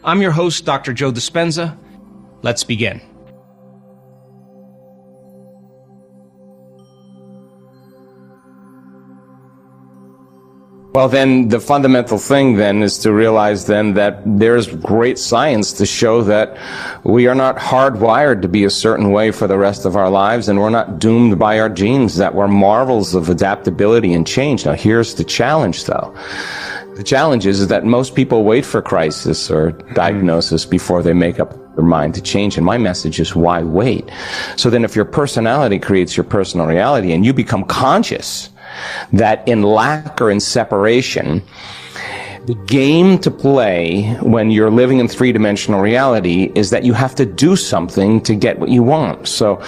I'm your host, Dr. Joe Dispenza. Let's begin. Well, then the fundamental thing then is to realize then that there's great science to show that we are not hardwired to be a certain way for the rest of our lives, and we're not doomed by our genes, that we're marvels of adaptability and change. Now, here's the challenge, though. The challenge is that most people wait for crisis or diagnosis before they make up their mind to change. And my message is, why wait? So then if your personality creates your personal reality and you become conscious that in lack or in separation, the game to play when you're living in three-dimensional reality is that you have to do something to get what you want. So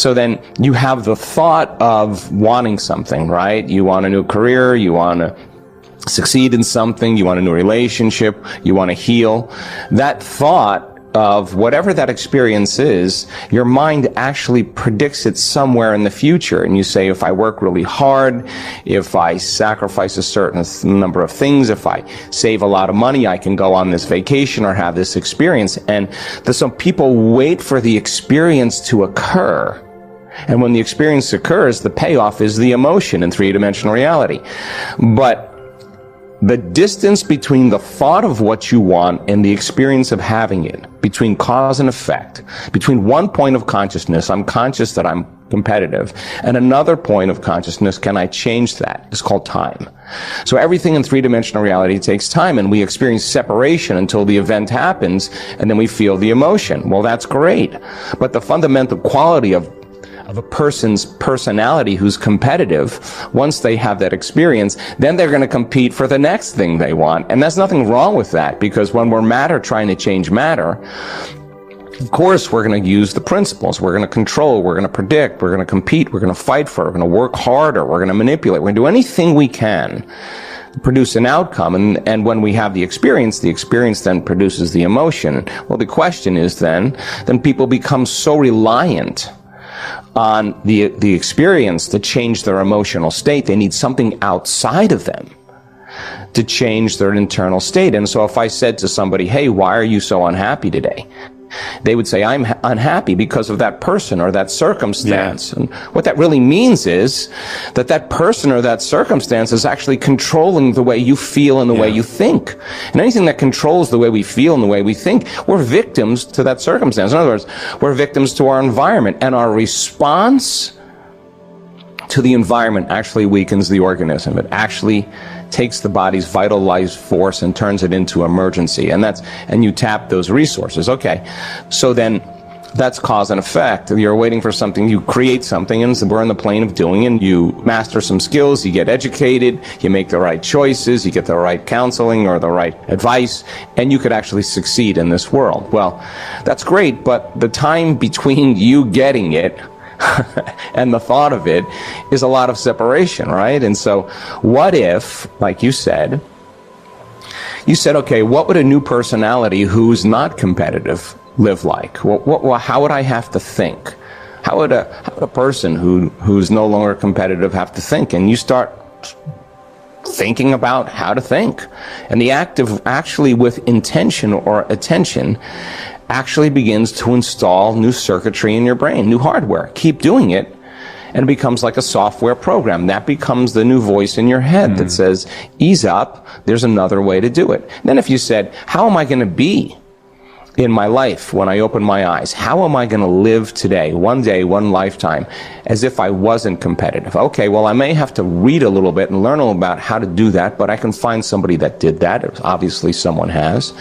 then you have the thought of wanting something, right? You want a new career, you want to succeed in something, you want a new relationship, you want to heal. That thought of whatever that experience is, your mind actually predicts it somewhere in the future. And you say, if I work really hard, if I sacrifice a certain number of things, if I save a lot of money, I can go on this vacation or have this experience. And some people wait for the experience to occur. And when the experience occurs, the payoff is the emotion in three-dimensional reality. But the distance between the thought of what you want and the experience of having it, between cause and effect, between one point of consciousness, I'm conscious that I'm competitive, and another point of consciousness, can I change that? It's called time. So everything in three-dimensional reality takes time, and we experience separation until the event happens, and then we feel the emotion. Well, that's great. But the fundamental quality of a person's personality who's competitive, once they have that experience, then they're going to compete for the next thing they want. And there's nothing wrong with that, because when we're matter trying to change matter, of course we're going to use the principles. We're going to control, we're going to predict, we're going to compete, we're going to fight for, we're going to work harder, we're going to manipulate, we're going to do anything we can to produce an outcome. And when we have the experience then produces the emotion. Well, the question is then people become so reliant on the experience to change their emotional state. They need something outside of them to change their internal state. And so if I said to somebody, hey, why are you so unhappy today? They would say, I'm unhappy because of that person or that circumstance. Yeah. And what that really means is that that person or that circumstance is actually controlling the way you feel and the way you think. And anything that controls the way we feel and the way we think, we're victims to that circumstance. In other words, we're victims to our environment, and our response to the environment actually weakens the organism. It actually takes the body's vital life force and turns it into emergency. And you tap those resources. Okay. So then that's cause and effect. You're waiting for something, you create something, and we're in the plane of doing it. You master some skills, you get educated, you make the right choices, you get the right counseling or the right advice, and you could actually succeed in this world. Well, that's great, but the time between you getting it and the thought of it is a lot of separation, right? And so what if, like you said, okay, what would a new personality who's not competitive live like? How would I have to think? How would a person who's no longer competitive have to think? And you start thinking about how to think. And the act of actually with intention or attention actually begins to install new circuitry in your brain, new hardware. Keep doing it, and it becomes like a software program. That becomes the new voice in your head that says, ease up, there's another way to do it. And then if you said, how am I going to be in my life when I open my eyes? How am I going to live today, one day, one lifetime, as if I wasn't competitive? Okay, well, I may have to read a little bit and learn a little about how to do that, but I can find somebody that did that. Obviously, someone has.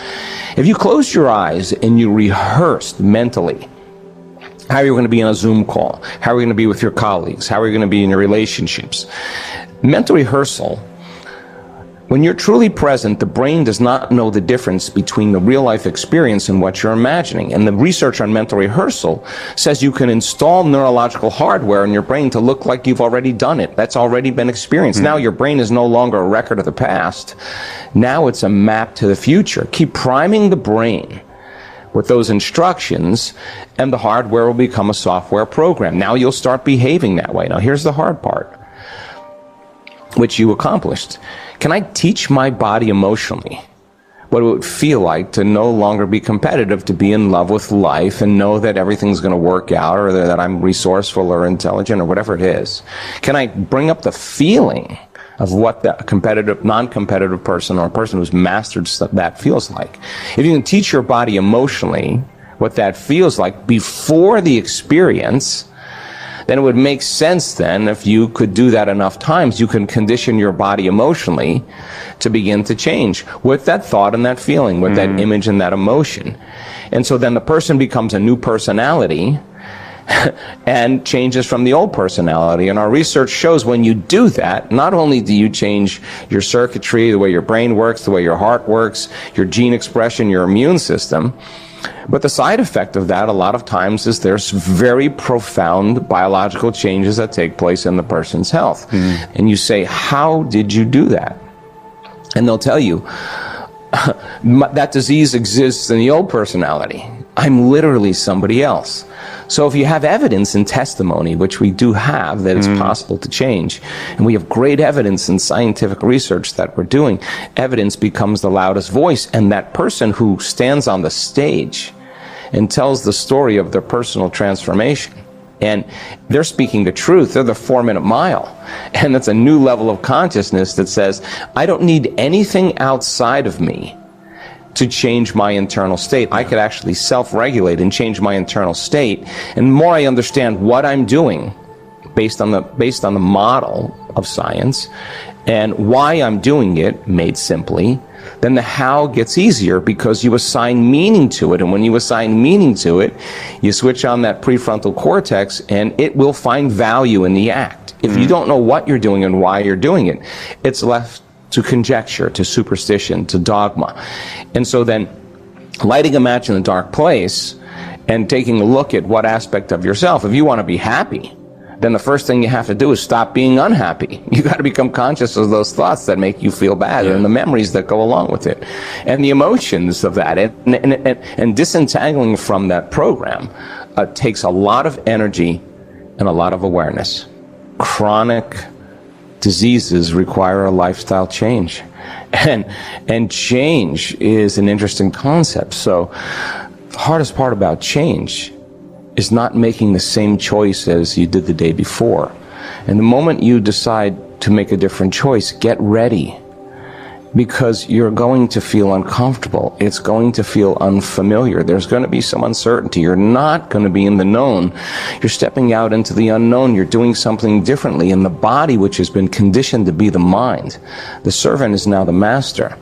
If you closed your eyes and you rehearsed mentally how you're going to be on a Zoom call, how are you going to be with your colleagues, how are you going to be in your relationships, mental rehearsal, when you're truly present, the brain does not know the difference between the real-life experience and what you're imagining. And the research on mental rehearsal says you can install neurological hardware in your brain to look like you've already done it. That's already been experienced. Now your brain is no longer a record of the past. Now it's a map to the future. Keep priming the brain with those instructions, and the hardware will become a software program. Now you'll start behaving that way. Now here's the hard part, which you accomplished. Can I teach my body emotionally what it would feel like to no longer be competitive, to be in love with life and know that everything's going to work out, or that I'm resourceful or intelligent or whatever it is? Can I bring up the feeling of what the competitive, non-competitive person, or a person who's mastered that feels like? If you can teach your body emotionally what that feels like before the experience, then it would make sense then, if you could do that enough times, you can condition your body emotionally to begin to change with that thought and that feeling, with that image and that emotion. And so then the person becomes a new personality and changes from the old personality. And our research shows when you do that, not only do you change your circuitry, the way your brain works, the way your heart works, your gene expression, your immune system, but the side effect of that a lot of times is there's very profound biological changes that take place in the person's health. And you say, how did you do that? And they'll tell you, that disease exists in the old personality. I'm literally somebody else. So if you have evidence and testimony, which we do have, that it's possible to change, and we have great evidence in scientific research that we're doing, evidence becomes the loudest voice. And that person who stands on the stage and tells the story of their personal transformation, and they're speaking the truth, they're the 4-minute mile. And that's a new level of consciousness that says, I don't need anything outside of me to change my internal state. I could actually self-regulate and change my internal state. And the more I understand what I'm doing based on the model of science and why I'm doing it, made simply, then the how gets easier, because you assign meaning to it. And when you assign meaning to it, you switch on that prefrontal cortex and it will find value in the act. If you don't know what you're doing and why you're doing it, it's left to conjecture, to superstition, to dogma. And so then lighting a match in a dark place and taking a look at what aspect of yourself, if you want to be happy, then the first thing you have to do is stop being unhappy. You got to become conscious of those thoughts that make you feel bad, and the memories that go along with it, and the emotions of that, and disentangling from that program takes a lot of energy and a lot of awareness. Chronic diseases require a lifestyle change, and change is an interesting concept. So the hardest part about change is not making the same choice as you did the day before. And the moment you decide to make a different choice, get ready, because you're going to feel uncomfortable. It's going to feel unfamiliar. There's going to be some uncertainty. You're not going to be in the known. You're stepping out into the unknown. You're doing something differently. And the body, which has been conditioned to be the mind, the servant is now the master.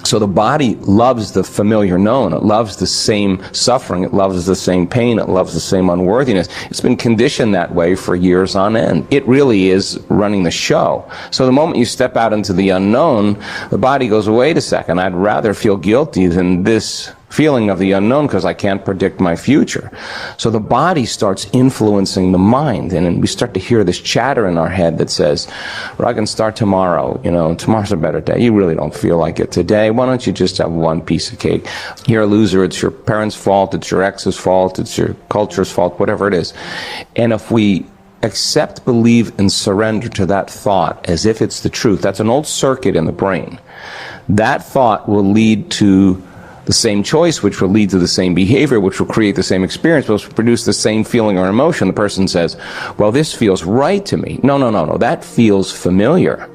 So the body loves the familiar known. It loves the same suffering. It loves the same pain. It loves the same unworthiness. It's been conditioned that way for years on end. It really is running the show. So the moment you step out into the unknown, the body goes, wait a second, I'd rather feel guilty than this feeling of the unknown, because I can't predict my future. So the body starts influencing the mind, and we start to hear this chatter in our head that says, well, I can start tomorrow, tomorrow's a better day. You really don't feel like it today. Why don't you just have one piece of cake? You're a loser. It's your parents' fault. It's your ex's fault. It's your culture's fault, whatever it is. And if we accept, believe, and surrender to that thought as if it's the truth, that's an old circuit in the brain. That thought will lead to the same choice, which will lead to the same behavior, which will create the same experience, which will produce the same feeling or emotion. The person says, well, this feels right to me. No, that feels familiar.